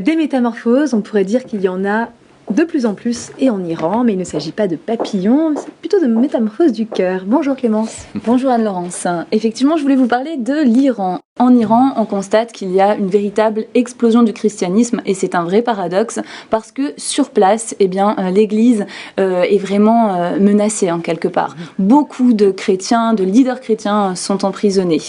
Des métamorphoses, on pourrait dire qu'il y en a de plus en plus et en Iran, mais il ne s'agit pas de papillons, c'est plutôt de métamorphoses du cœur. Bonjour Clémence. Bonjour Anne-Laurence. Effectivement, je voulais vous parler de l'Iran. En Iran, on constate qu'il y a une véritable explosion du christianisme et c'est un vrai paradoxe parce que sur place, l'Église est vraiment menacée en quelque part. Beaucoup de chrétiens, de leaders chrétiens sont emprisonnés.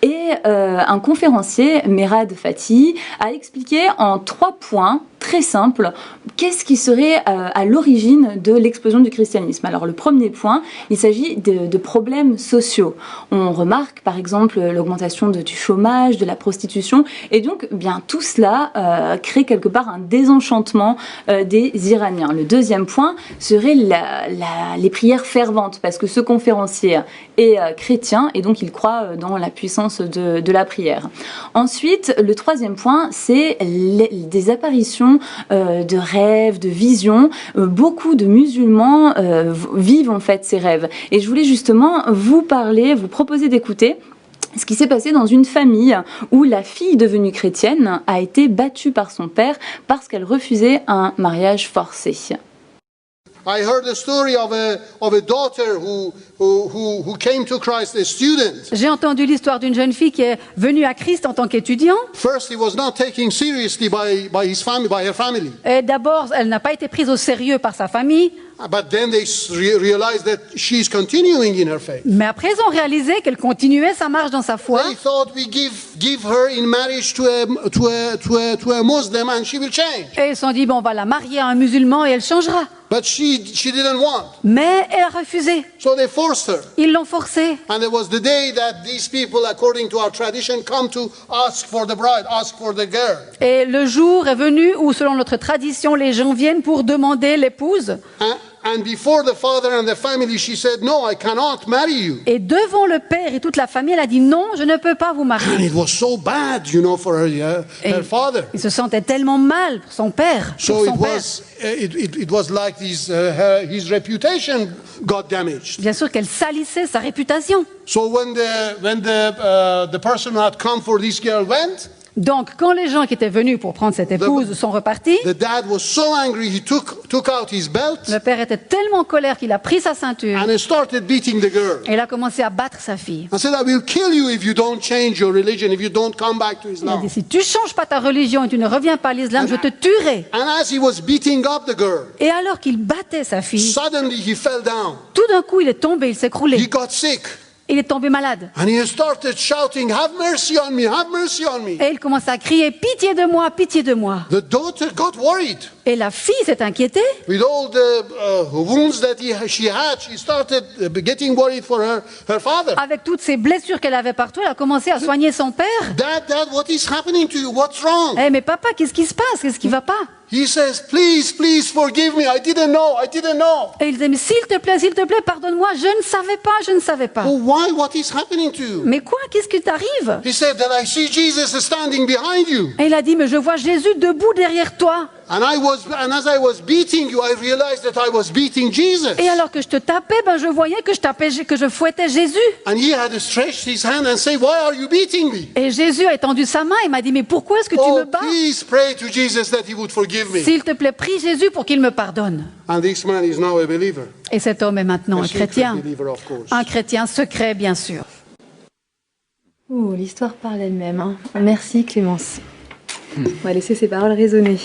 Et un conférencier, Merad Fatih, a expliqué en 3 points très simples qu'est-ce qui serait à l'origine de l'explosion du christianisme. Alors le premier point, il s'agit de problèmes sociaux. On remarque par exemple l'augmentation du chômage, de la prostitution, et donc tout cela crée quelque part un désenchantement des Iraniens. Le deuxième point serait les prières ferventes, parce que ce conférencier est chrétien et donc il croit dans la puissance de la prière. Ensuite, le troisième point, c'est des apparitions de rêves, de visions. Beaucoup de musulmans vivent en fait ces rêves. Et je voulais justement vous proposer d'écouter ce qui s'est passé dans une famille où la fille devenue chrétienne a été battue par son père parce qu'elle refusait un mariage forcé. I heard the story of a daughter who came to Christ, a student. J'ai entendu l'histoire d'une jeune fille qui est venue à Christ en tant qu'étudiant. First, he was not taken seriously by her family. Et d'abord, elle n'a pas été prise au sérieux par sa famille. But then they realized that she's continuing in her faith. Mais après, ils ont réalisé qu'elle continuait sa marche dans sa foi. They thought we give her in marriage to a Muslim and she will change. Et ils se sont dit, on va la marier à un musulman et elle changera. But she didn't want. Mais elle a refusé. So they forced her. Ils l'ont forcée. And it was the day that these people, according to our tradition, come to ask for the bride, ask for the girl. Et le jour est venu où, selon notre tradition, les gens viennent pour demander l'épouse. And before the father and the family, she said, "No, I cannot marry you." Et devant le père et toute la famille, elle a dit non, je ne peux pas vous marier. And it was so bad, for her father. Il se sentait tellement mal pour son père. So it was like his reputation got damaged. Bien sûr qu'elle salissait sa réputation. So when the person who had come for this girl went. Donc, quand les gens qui étaient venus pour prendre cette épouse sont repartis, the dad was so angry, he took out his belt. Le père était tellement en colère qu'il a pris sa ceinture. And he started beating the girl. Et il a commencé à battre sa fille. I said, I will kill you if you don't change your religion, if you don't come back to Islam. Il a dit, si tu changes pas ta religion et tu ne reviens pas à l'islam, je te tuerai. And as he was beating up the girl, et alors qu'il battait sa fille, suddenly he fell down. Tout d'un coup, il est tombé, il s'est écroulé. He got sick. Il est tombé malade. And he started shouting, "Have mercy on me, have mercy on me." Et il commence à crier, pitié de moi, pitié de moi. The daughter got worried. Et la fille s'est inquiétée. With all the wounds that she had, she started getting worried for her father. Avec toutes ces blessures qu'elle avait partout, elle a commencé à soigner son père. Dad, what is happening to you? What's wrong? Mais papa, qu'est-ce qui se passe? Qu'est-ce qui va pas? He says, please forgive me. I didn't know. Et il dit, mais s'il te plaît, pardonne-moi. Je ne savais pas. Oh, why? What is happening to you? Mais quoi? Qu'est-ce qui t'arrive? He said that I see Jesus standing behind you. Et il a dit, mais je vois Jésus debout derrière toi. And as I was beating you, I realized that I was beating Jesus. Et alors que je te tapais, je voyais que je fouettais Jésus. And he had stretched his hand and said, "Why are you beating me?" Et Jésus a étendu sa main et m'a dit, mais pourquoi est-ce que tu me bats? Please pray to Jesus that he would forgive me. S'il te plaît, prie Jésus pour qu'il me pardonne. And this man is now a believer. Et cet homme est maintenant un chrétien. Un chrétien secret, bien sûr. L'histoire parle elle-même. Merci Clémence. On va laisser ces paroles résonner.